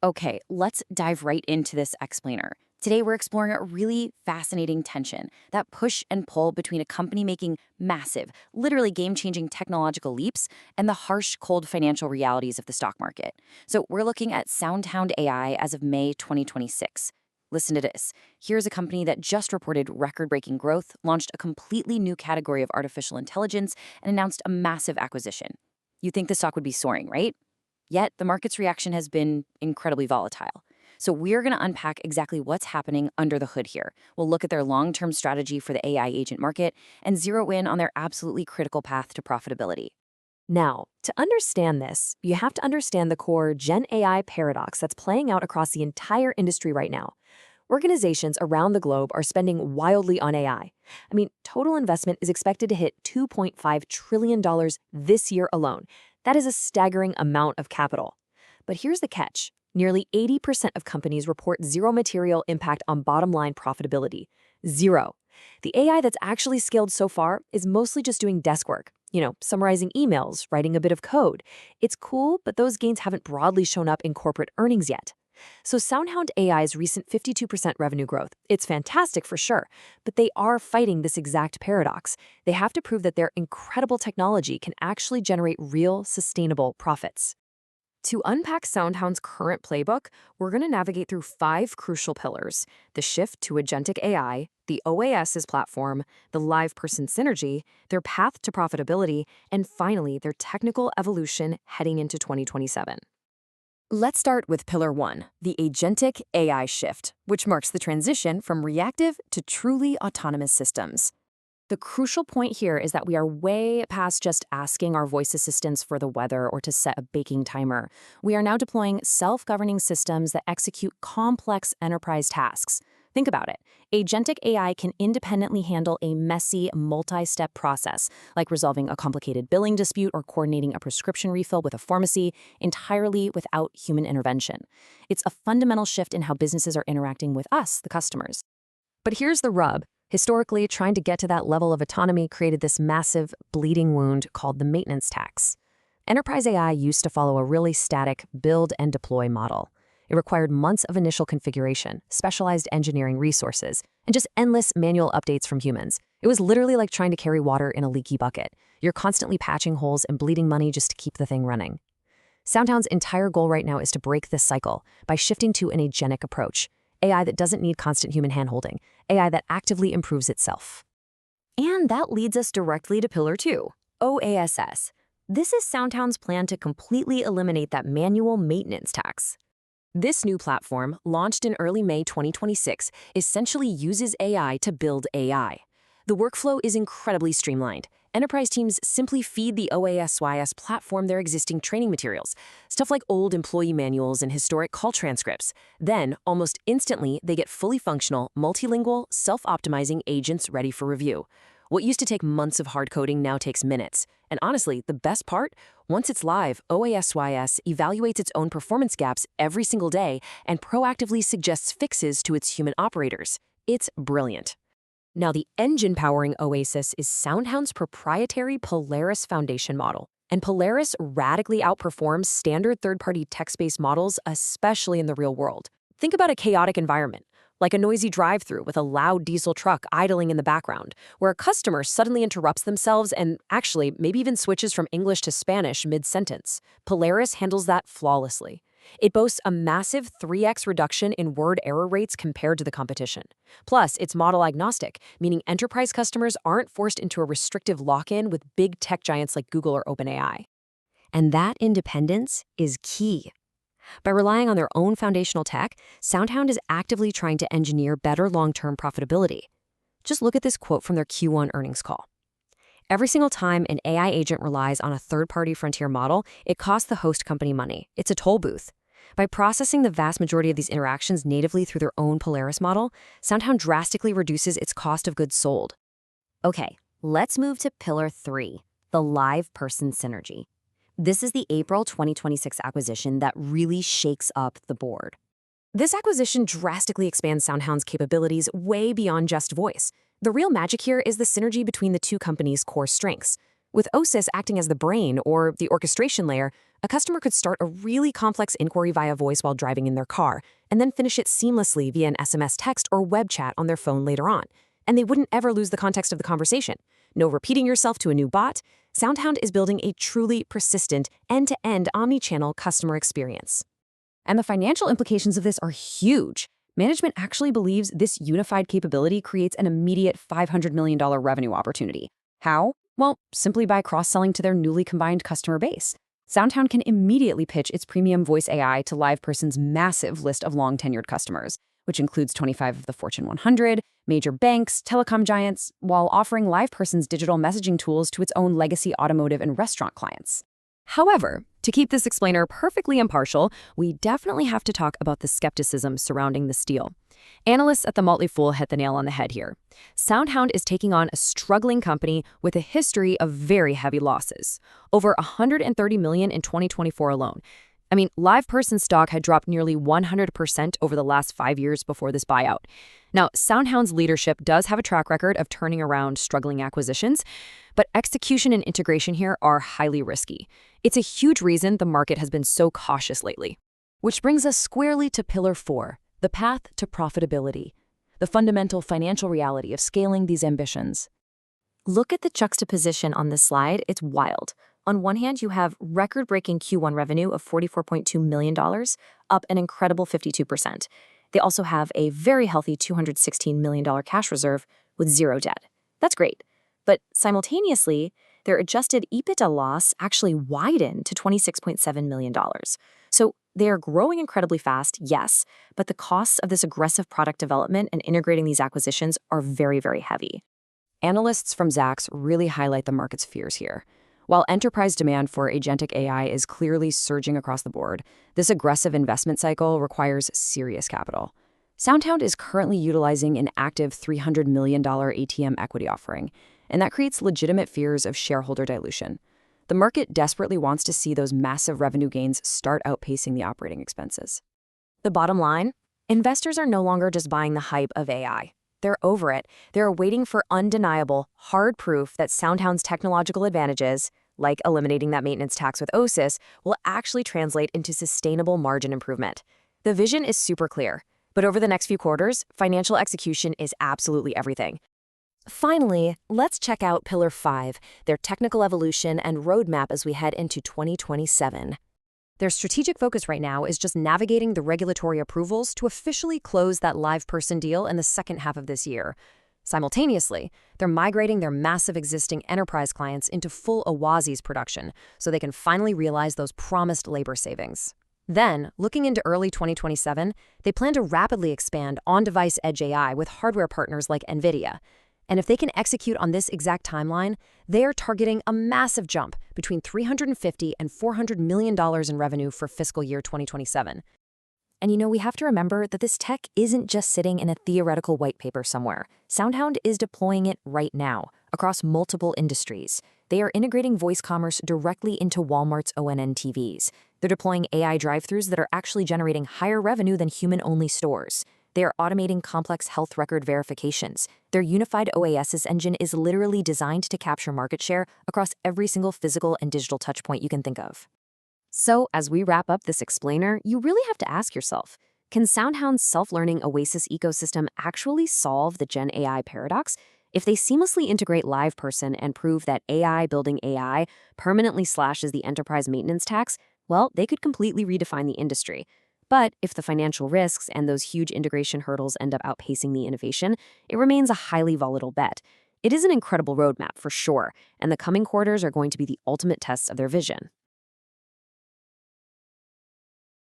Okay, let's dive right into this explainer. Today, we're exploring a really fascinating tension, that push and pull between a company making massive, literally game changing technological leaps and the harsh, cold financial realities of the stock market. So, we're looking at SoundHound AI as of May 2026. Listen to this. Here's a company that just reported record breaking growth, launched a completely new category of artificial intelligence, and announced a massive acquisition. You'd think the stock would be soaring, right? Yet, the market's reaction has been incredibly volatile. So we're going to unpack exactly what's happening under the hood here. We'll look at their long-term strategy for the AI agent market and zero in on their absolutely critical path to profitability. Now, to understand this, you have to understand the core Gen AI paradox that's playing out across the entire industry right now. Organizations around the globe are spending wildly on AI. Total investment is expected to hit $2.5 trillion this year alone. That is a staggering amount of capital. But here's the catch. Nearly 80% of companies report zero material impact on bottom-line profitability. Zero. The AI that's actually scaled so far is mostly just doing desk work. Summarizing emails, writing a bit of code. It's cool, but those gains haven't broadly shown up in corporate earnings yet. So SoundHound AI's recent 52% revenue growth, it's fantastic for sure, but they are fighting this exact paradox. They have to prove that their incredible technology can actually generate real, sustainable profits. To unpack SoundHound's current playbook, we're going to navigate through 5 crucial pillars: the shift to agentic AI, the OASYS platform, the LivePerson synergy, their path to profitability, and finally, their technical evolution heading into 2027. Let's start with Pillar 1, the agentic AI shift, which marks the transition from reactive to truly autonomous systems. The crucial point here is that we are way past just asking our voice assistants for the weather or to set a baking timer. We are now deploying self-governing systems that execute complex enterprise tasks. Think about it. Agentic AI can independently handle a messy, multi-step process, like resolving a complicated billing dispute or coordinating a prescription refill with a pharmacy, entirely without human intervention. It's a fundamental shift in how businesses are interacting with us, the customers. But here's the rub. Historically, trying to get to that level of autonomy created this massive, bleeding wound called the maintenance tax. Enterprise AI used to follow a really static build and deploy model. It required months of initial configuration, specialized engineering resources, and just endless manual updates from humans. It was literally like trying to carry water in a leaky bucket. You're constantly patching holes and bleeding money just to keep the thing running. SoundHound's entire goal right now is to break this cycle by shifting to an agentic approach. AI that doesn't need constant human handholding, AI that actively improves itself. And that leads us directly to Pillar 2, OASS. This is SoundHound's plan to completely eliminate that manual maintenance tax. This new platform, launched in early May 2026, essentially uses AI to build AI. The workflow is incredibly streamlined. Enterprise teams simply feed the OASYS platform their existing training materials, stuff like old employee manuals and historic call transcripts. Then, almost instantly, they get fully functional, multilingual, self-optimizing agents ready for review. What used to take months of hard coding now takes minutes. And honestly, the best part? Once it's live, OASYS evaluates its own performance gaps every single day and proactively suggests fixes to its human operators. It's brilliant. Now, the engine powering OASYS is SoundHound's proprietary Polaris foundation model. And Polaris radically outperforms standard third-party text-based models, especially in the real world. Think about a chaotic environment, like a noisy drive-thru with a loud diesel truck idling in the background, where a customer suddenly interrupts themselves and actually maybe even switches from English to Spanish mid-sentence. Polaris handles that flawlessly. It boasts a massive 3x reduction in word error rates compared to the competition. Plus, it's model agnostic, meaning enterprise customers aren't forced into a restrictive lock-in with big tech giants like Google or OpenAI. And that independence is key. By relying on their own foundational tech, SoundHound is actively trying to engineer better long-term profitability. Just look at this quote from their Q1 earnings call. Every single time an AI agent relies on a third-party frontier model, it costs the host company money. It's a toll booth. By processing the vast majority of these interactions natively through their own Polaris model, SoundHound drastically reduces its cost of goods sold. Okay, let's move to Pillar 3, the LivePerson synergy. This is the April 2026 acquisition that really shakes up the board. This acquisition drastically expands SoundHound's capabilities way beyond just voice. The real magic here is the synergy between the two companies' core strengths. With OASYS acting as the brain or the orchestration layer, a customer could start a really complex inquiry via voice while driving in their car, and then finish it seamlessly via an SMS text or web chat on their phone later on. And they wouldn't ever lose the context of the conversation. No repeating yourself to a new bot. SoundHound is building a truly persistent, end-to-end omni-channel customer experience. And the financial implications of this are huge. Management actually believes this unified capability creates an immediate $500 million revenue opportunity. How? Well, simply by cross-selling to their newly combined customer base. SoundHound can immediately pitch its premium voice AI to LivePerson's massive list of long-tenured customers, which includes 25 of the Fortune 100, major banks, telecom giants, while offering LivePerson's digital messaging tools to its own legacy automotive and restaurant clients. However, to keep this explainer perfectly impartial, we definitely have to talk about the skepticism surrounding this deal. Analysts at the Motley Fool hit the nail on the head here. SoundHound is taking on a struggling company with a history of very heavy losses, over $130 million in 2024 alone. I mean, LivePerson stock had dropped nearly 100% over the last 5 years before this buyout. Now, SoundHound's leadership does have a track record of turning around struggling acquisitions, but execution and integration here are highly risky. It's a huge reason the market has been so cautious lately. Which brings us squarely to Pillar 4, the path to profitability, the fundamental financial reality of scaling these ambitions. Look at the juxtaposition on this slide. It's wild. On one hand, you have record-breaking Q1 revenue of $44.2 million, up an incredible 52%. They also have a very healthy $216 million cash reserve with zero debt. That's great. But simultaneously, their adjusted EBITDA loss actually widened to $26.7 million. So they are growing incredibly fast, yes, but the costs of this aggressive product development and integrating these acquisitions are very, very heavy. Analysts from Zacks really highlight the market's fears here. While enterprise demand for agentic AI is clearly surging across the board, this aggressive investment cycle requires serious capital. SoundHound is currently utilizing an active $300 million ATM equity offering, and that creates legitimate fears of shareholder dilution. The market desperately wants to see those massive revenue gains start outpacing the operating expenses. The bottom line? Investors are no longer just buying the hype of AI. They're over it. They're waiting for undeniable, hard proof that SoundHound's technological advantages, like eliminating that maintenance tax with OASYS, will actually translate into sustainable margin improvement. The vision is super clear, but over the next few quarters, financial execution is absolutely everything. Finally, let's check out Pillar 5, their technical evolution and roadmap as we head into 2027. Their strategic focus right now is just navigating the regulatory approvals to officially close that LivePerson deal in the second half of this year. Simultaneously, they're migrating their massive existing enterprise clients into full OASYS production so they can finally realize those promised labor savings. Then, looking into early 2027, they plan to rapidly expand on-device edge AI with hardware partners like NVIDIA. And if they can execute on this exact timeline, they are targeting a massive jump between $350 and $400 million in revenue for fiscal year 2027. And we have to remember that this tech isn't just sitting in a theoretical white paper somewhere. SoundHound is deploying it right now across multiple industries. They are integrating voice commerce directly into Walmart's ONN TVs. They're deploying AI drive-thrus that are actually generating higher revenue than human-only stores. They are automating complex health record verifications. Their unified OASYS engine is literally designed to capture market share across every single physical and digital touchpoint you can think of. So, as we wrap up this explainer, you really have to ask yourself, can SoundHound's self-learning OASYS ecosystem actually solve the Gen AI paradox? If they seamlessly integrate LivePerson and prove that AI building AI permanently slashes the enterprise maintenance tax, well, they could completely redefine the industry. But if the financial risks and those huge integration hurdles end up outpacing the innovation, it remains a highly volatile bet. It is an incredible roadmap for sure, and the coming quarters are going to be the ultimate tests of their vision.